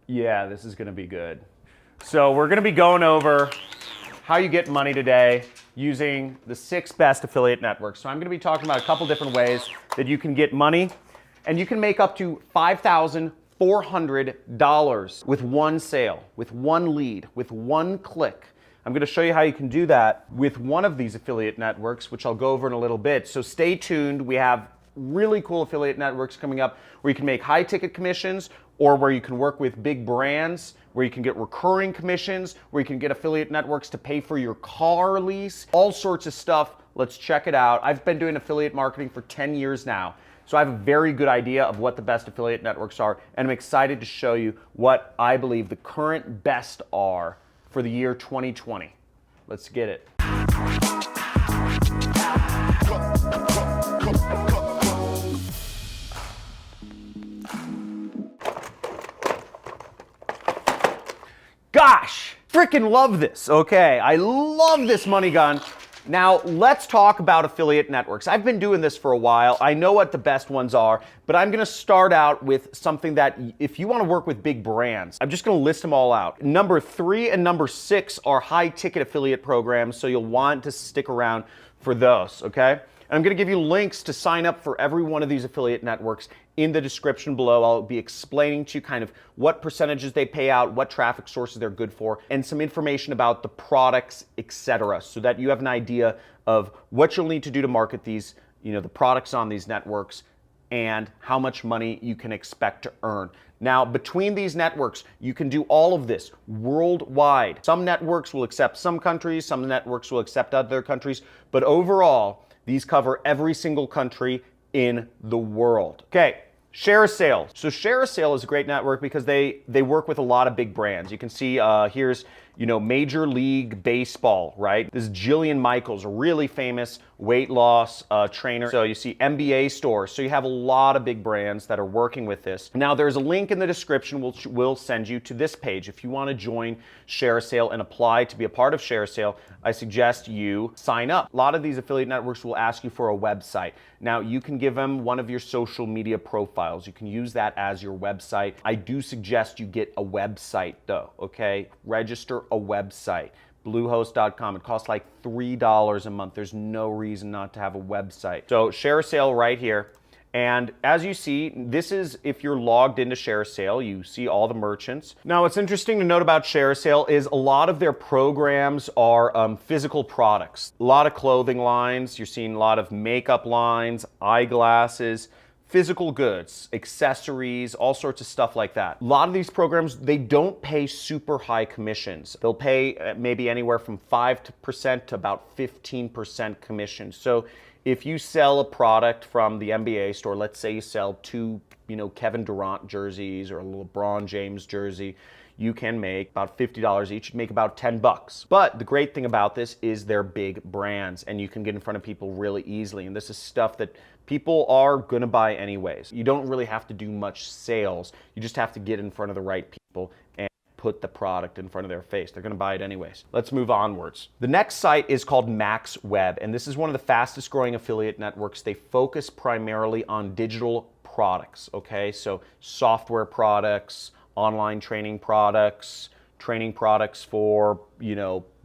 Yeah, this is gonna be good. So we're gonna be going over how you get money today using the 6 best affiliate networks. So I'm gonna be talking about a couple different ways that you can get money, and you can make up to $5,400 with one sale, with one lead, with one click. I'm gonna show you how you can do that with one of these affiliate networks, which I'll go over in a little bit. So stay tuned. We have really cool affiliate networks coming up where you can make high ticket commissions, or where you can work with big brands, where you can get recurring commissions, where you can get affiliate networks to pay for your car lease, all sorts of stuff. Let's check it out. I've been doing affiliate marketing for 10 years now, so I have a very good idea of what the best affiliate networks are, and I'm excited to show you what I believe the current best are for the year 2020. Let's get it. Gosh, freaking love this. Okay, I love this money gun. Now, let's talk about affiliate networks. I've been doing this for a while. I know what the best ones are, but I'm gonna start out with something that if you wanna work with big brands, I'm just gonna list them all out. Number 3 and number 6 are high ticket affiliate programs, so you'll want to stick around for those, okay? And I'm gonna give you links to sign up for every one of these affiliate networks in the description below. I'll be explaining to you kind of what percentages they pay out, what traffic sources they're good for, and some information about the products, etc., so that you have an idea of what you'll need to do to market these, the products on these networks, and how much money you can expect to earn. Now, between these networks, you can do all of this worldwide. Some networks will accept some countries, some networks will accept other countries, but overall, these cover every single country in the world. Okay, ShareASale. So ShareASale is a great network because they work with a lot of big brands. You can see here's Major League Baseball, right? This is Jillian Michaels, a really famous weight loss trainer. So you see NBA stores. So you have a lot of big brands that are working with this. Now there's a link in the description which will send you to this page. If you want to join ShareASale and apply to be a part of ShareASale, I suggest you sign up. A lot of these affiliate networks will ask you for a website. Now you can give them one of your social media profiles. You can use that as your website. I do suggest you get a website though, okay? Register a website. Bluehost.com. It costs like $3 a month. There's no reason not to have a website. So ShareASale right here. And as you see, this is if you're logged into ShareASale, you see all the merchants. Now, what's interesting to note about ShareASale is a lot of their programs are physical products. A lot of clothing lines. You're seeing a lot of makeup lines, eyeglasses, physical goods, accessories, all sorts of stuff like that. A lot of these programs, they don't pay super high commissions. They'll pay maybe anywhere from 5% to about 15% commission. So if you sell a product from the NBA store, let's say you sell 2, Kevin Durant jerseys or a LeBron James jersey, you can make about $50 each, make about $10. But the great thing about this is they're big brands and you can get in front of people really easily. And this is stuff that people are gonna buy anyways. You don't really have to do much sales. You just have to get in front of the right people and put the product in front of their face. They're gonna buy it anyways. Let's move onwards. The next site is called MaxWeb, and this is one of the fastest growing affiliate networks. They focus primarily on digital products, okay? So software products, online training products for,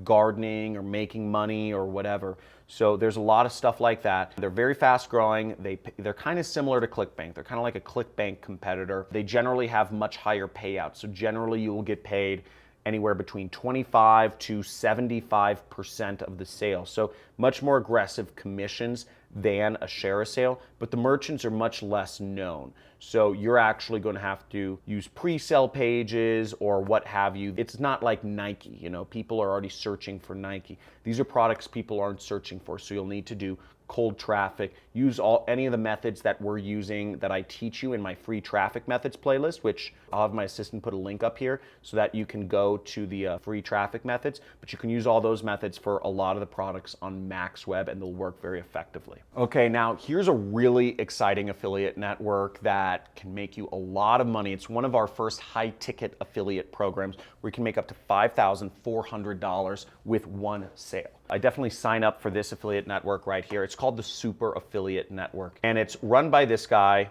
gardening or making money or whatever. So there's a lot of stuff like that. They're very fast growing. They're kind of similar to ClickBank. They're kind of like a ClickBank competitor. They generally have much higher payouts. So generally you will get paid anywhere between 25 to 75% of the sale. So much more aggressive commissions than a ShareASale, but the merchants are much less known. So you're actually going to have to use pre-sale pages or what have you. It's not like Nike, people are already searching for Nike. These are products people aren't searching for, so you'll need to do cold traffic, use any of the methods that we're using that I teach you in my free traffic methods playlist, which I'll have my assistant put a link up here so that you can go to the free traffic methods, but you can use all those methods for a lot of the products on MaxWeb and they'll work very effectively. Okay, now here's a really exciting affiliate network that can make you a lot of money. It's one of our first high ticket affiliate programs where you can make up to $5,400 with one sale. I definitely sign up for this affiliate network right here. It's called the Super Affiliate Network, and it's run by this guy,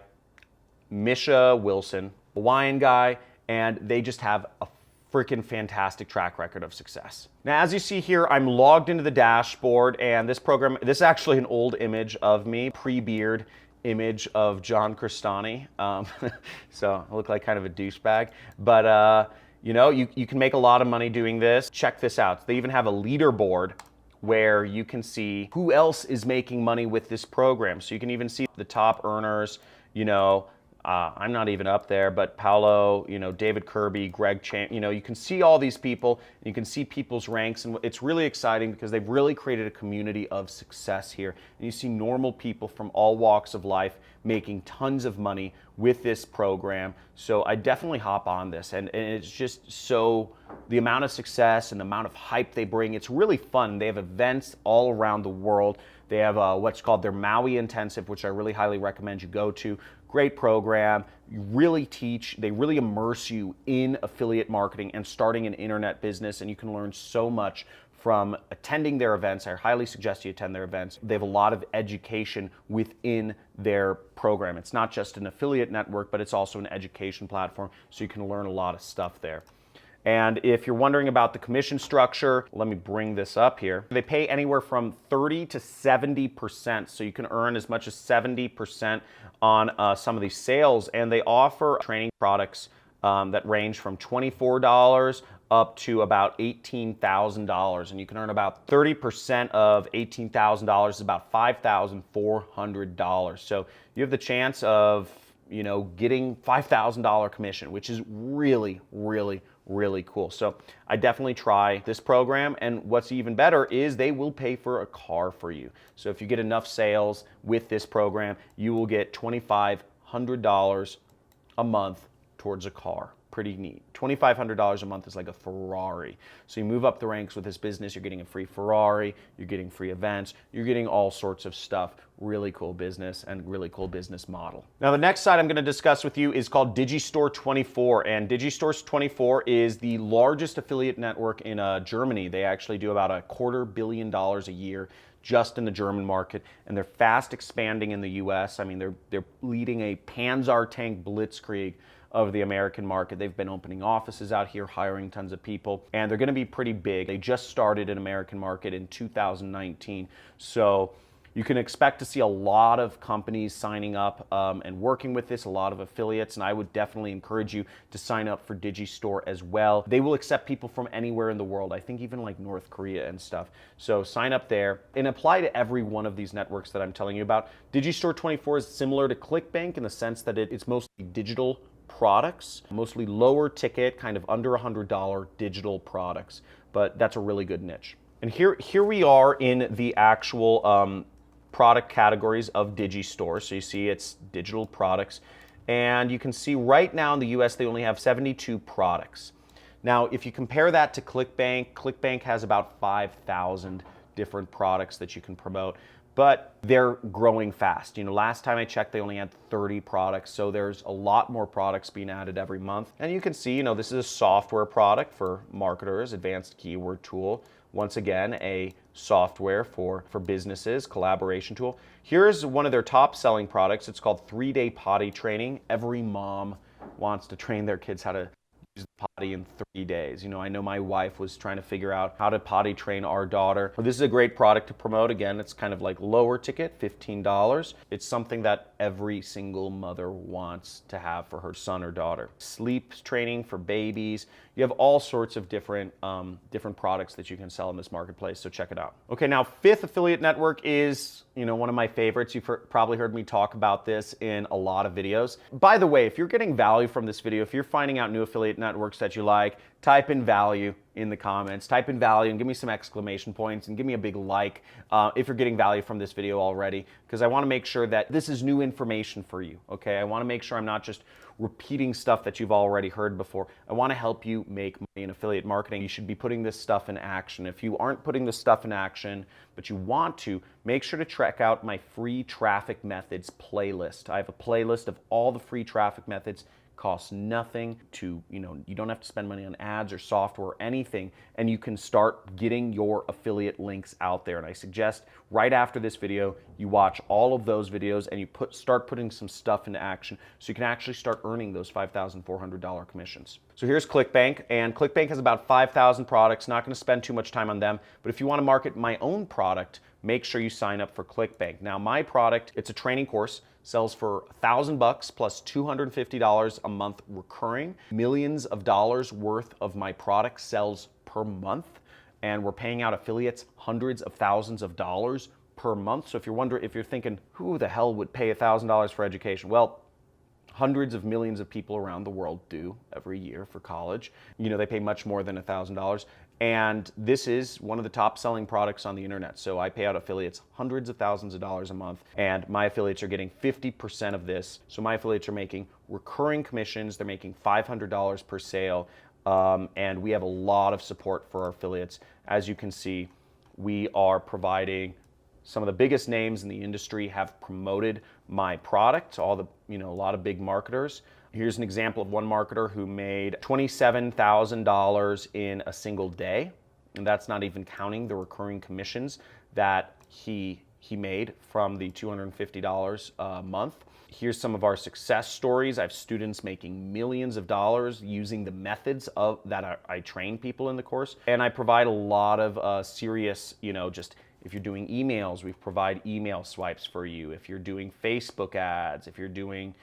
Misha Wilson, Hawaiian guy, and they just have a freaking fantastic track record of success. Now, as you see here, I'm logged into the dashboard, and this is actually an old image of me, pre-beard image of John Crestani. So I look like kind of a douchebag, but you know, you can make a lot of money doing this. Check this out. They even have a leaderboard where you can see who else is making money with this program. So you can even see the top earners, you know, I'm not even up there, but Paolo, you know, David Kirby, Greg Chan, you know, you can see all these people, and you can see people's ranks, and it's really exciting because they've really created a community of success here. And you see normal people from all walks of life making tons of money with this program. So I definitely hop on this, and it's just so, the amount of success and the amount of hype they bring, it's really fun. They have events all around the world. They have what's called their Maui Intensive, which I really highly recommend you go to. Great program. You really teach, they really immerse you in affiliate marketing and starting an internet business, and you can learn so much from attending their events. I highly suggest you attend their events. They have a lot of education within their program. It's not just an affiliate network, but it's also an education platform, so you can learn a lot of stuff there. And if you're wondering about the commission structure, let me bring this up here. They pay anywhere from 30 to 70%, so you can earn as much as 70% on some of these sales. And they offer training products that range from $24 up to about $18,000. And you can earn about 30% of $18,000 is about $5,400. So you have the chance of, you know, getting $5,000 commission, which is really, really, really cool. So I definitely try this program, and what's even better is they will pay for a car for you. So if you get enough sales with this program, you will get $2,500 a month towards a car. Pretty neat. $2,500 a month is like a Ferrari. So you move up the ranks with this business, you're getting a free Ferrari, you're getting free events, you're getting all sorts of stuff. Really cool business and really cool business model. Now the next site I'm going to discuss with you is called Digistore24, and Digistore24 is the largest affiliate network in Germany. They actually do about $250 million a year just in the German market, and they're fast expanding in the US. I mean, they're leading a Panzer tank blitzkrieg of the American market. They've been opening offices out here, hiring tons of people, and they're going to be pretty big. They just started an American market in 2019. So you can expect to see a lot of companies signing up and working with this, a lot of affiliates, and I would definitely encourage you to sign up for Digistore as well. They will accept people from anywhere in the world, I think even like North Korea and stuff. So sign up there and apply to every one of these networks that I'm telling you about. Digistore24 is similar to ClickBank in the sense that it's mostly digital products, mostly lower ticket, kind of under $100 digital products, but that's a really good niche. And here we are in the actual product categories of Digistore. So you see it's digital products, and you can see right now in the US they only have 72 products. Now if you compare that to ClickBank, ClickBank has about 5,000 different products that you can promote, but they're growing fast. You know, last time I checked, they only had 30 products, so there's a lot more products being added every month. And you can see, you know, this is a software product for marketers, advanced keyword tool. Once again, a software for businesses, collaboration tool. Here's one of their top selling products. It's called 3-Day Potty Training. Every mom wants to train their kids how to use the potty in 3 days. You know, I know my wife was trying to figure out how to potty train our daughter. Well, this is a great product to promote. Again, it's kind of like lower ticket, $15. It's something that every single mother wants to have for her son or daughter. Sleep training for babies. You have all sorts of different products that you can sell in this marketplace, so check it out. Okay, now fifth affiliate network is, you know, one of my favorites. You've probably heard me talk about this in a lot of videos. By the way, if you're getting value from this video, if you're finding out new affiliate networks that you like, type in value in the comments. Type in value and give me some exclamation points and give me a big like if you're getting value from this video already, because I want to make sure that this is new information for you, okay? I want to make sure I'm not just repeating stuff that you've already heard before. I want to help you make money in affiliate marketing. You should be putting this stuff in action. If you aren't putting this stuff in action, but you want to, make sure to check out my free traffic methods playlist. I have a playlist of all the free traffic methods costs nothing to, you don't have to spend money on ads or software or anything, and you can start getting your affiliate links out there. And I suggest right after this video, you watch all of those videos and you start putting some stuff into action so you can actually start earning those $5,400 commissions. So here's ClickBank, and ClickBank has about 5,000 products. Not going to spend too much time on them, but if you want to market my own product, make sure you sign up for ClickBank. Now, my product, it's a training course, sells for $1,000 plus $250 a month recurring. Millions of dollars worth of my product sells per month, and we're paying out affiliates hundreds of thousands of dollars per month. So if you're thinking, who the hell would pay $1,000 for education? Well, hundreds of millions of people around the world do every year for college. They pay much more than $1,000. And this is one of the top selling products on the internet. So I pay out affiliates hundreds of thousands of dollars a month, and my affiliates are getting 50% of this. So my affiliates are making recurring commissions. They're making $500 per sale. And we have a lot of support for our affiliates. As you can see, we are providing some of the biggest names in the industry have promoted my product, a lot of big marketers. Here's an example of one marketer who made $27,000 in a single day. And that's not even counting the recurring commissions that he made from the $250 a month. Here's some of our success stories. I have students making millions of dollars using the methods that I train people in the course. And I provide a lot of serious, just if you're doing emails, we provide email swipes for you. If you're doing Facebook ads, if you're doing,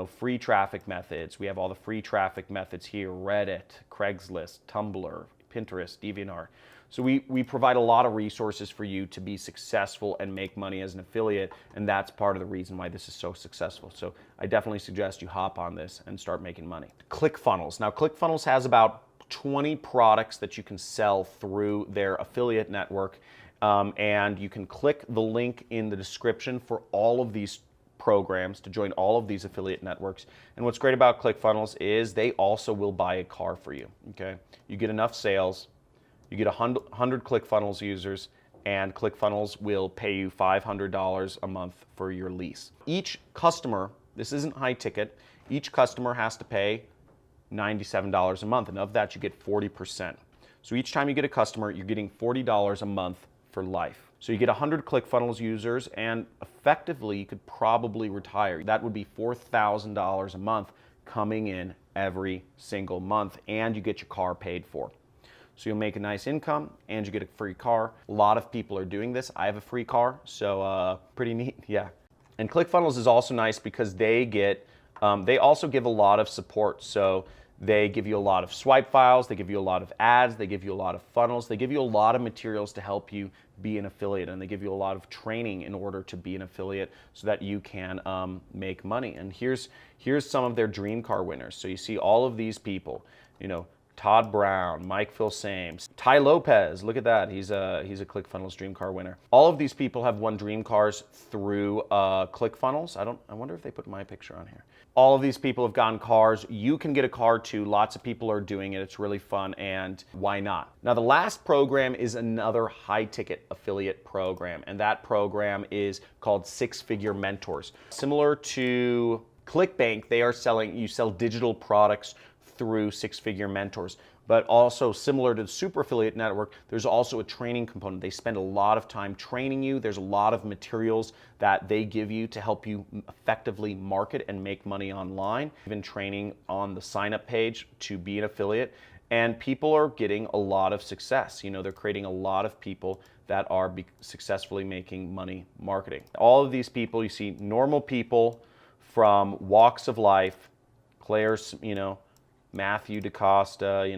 free traffic methods, we have all the free traffic methods here: Reddit, Craigslist, Tumblr, Pinterest, DeviantArt. So we provide a lot of resources for you to be successful and make money as an affiliate, and that's part of the reason why this is so successful. So I definitely suggest you hop on this and start making money. ClickFunnels. Now, ClickFunnels has about 20 products that you can sell through their affiliate network, and you can click the link in the description for all of these programs to join all of these affiliate networks. And what's great about ClickFunnels is they also will buy a car for you, okay? You get enough sales, you get 100 ClickFunnels users, and ClickFunnels will pay you $500 a month for your lease. Each customer, this isn't high ticket, each customer has to pay $97 a month, and of that you get 40%. So each time you get a customer, you're getting $40 a month for life. So you get 100 ClickFunnels users, and effectively you could probably retire. That would be $4,000 a month coming in every single month, and you get your car paid for. So you'll make a nice income and you get a free car. A lot of people are doing this. I have a free car, so pretty neat, yeah. And ClickFunnels is also nice because they also give a lot of support. So they give you a lot of swipe files, they give you a lot of ads, they give you a lot of funnels, they give you a lot of materials to help you be an affiliate, and they give you a lot of training in order to be an affiliate so that you can make money. And here's some of their dream car winners. So you see all of these people, Todd Brown, Mike Filsames, Ty Lopez, look at that, he's a ClickFunnels dream car winner. All of these people have won dream cars through ClickFunnels. I wonder if they put my picture on here. All of these people have gotten cars. You can get a car too. Lots of people are doing it. It's really fun, and why not? Now, the last program is another high-ticket affiliate program, and that program is called Six Figure Mentors. Similar to ClickBank, you sell digital products through Six Figure Mentors. But also similar to the Super Affiliate Network, there's also a training component. They spend a lot of time training you. There's a lot of materials that they give you to help you effectively market and make money online. Even training on the sign-up page to be an affiliate. And people are getting a lot of success. They're creating a lot of people that are successfully making money marketing. All of these people, you see normal people from walks of life, Claire's, Matthew DaCosta,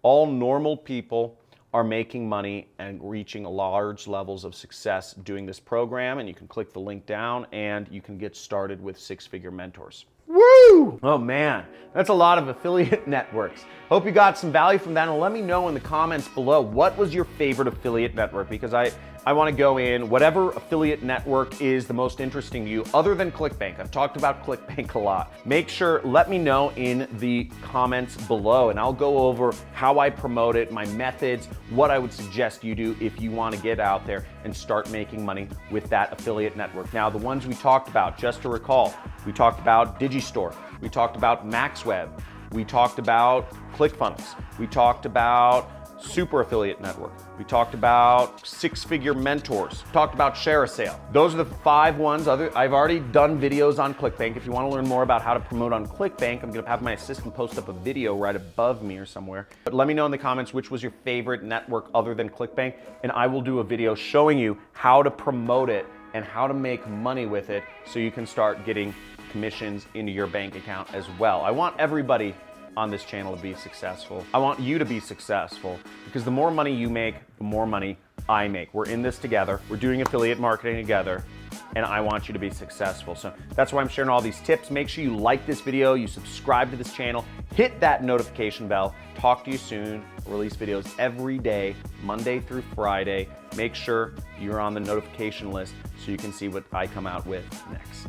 all normal people are making money and reaching large levels of success doing this program. And you can click the link down and you can get started with Six Figure Mentors. Woo! Oh man, that's a lot of affiliate networks. Hope you got some value from that, and let me know in the comments below, what was your favorite affiliate network? Because I want to go in whatever affiliate network is the most interesting to you other than ClickBank. I've talked about ClickBank a lot. Make sure, let me know in the comments below, and I'll go over how I promote it, my methods, what I would suggest you do if you want to get out there and start making money with that affiliate network. Now, the ones we talked about, just to recall, we talked about Digistore, We talked about MaxWeb. We talked about ClickFunnels. We talked about Super Affiliate Network. We talked about six-figure mentors. Talked about ShareASale. Those are the 5 ones. I've already done videos on ClickBank. If you want to learn more about how to promote on ClickBank, I'm going to have my assistant post up a video right above me or somewhere. But let me know in the comments which was your favorite network other than ClickBank, and I will do a video showing you how to promote it and how to make money with it so you can start getting commissions into your bank account as well. I want everybody on this channel to be successful. I want you to be successful because the more money you make, the more money I make. We're in this together. We're doing affiliate marketing together, and I want you to be successful. So that's why I'm sharing all these tips. Make sure you like this video, you subscribe to this channel, hit that notification bell. Talk to you soon. I release videos every day, Monday through Friday. Make sure you're on the notification list so you can see what I come out with next.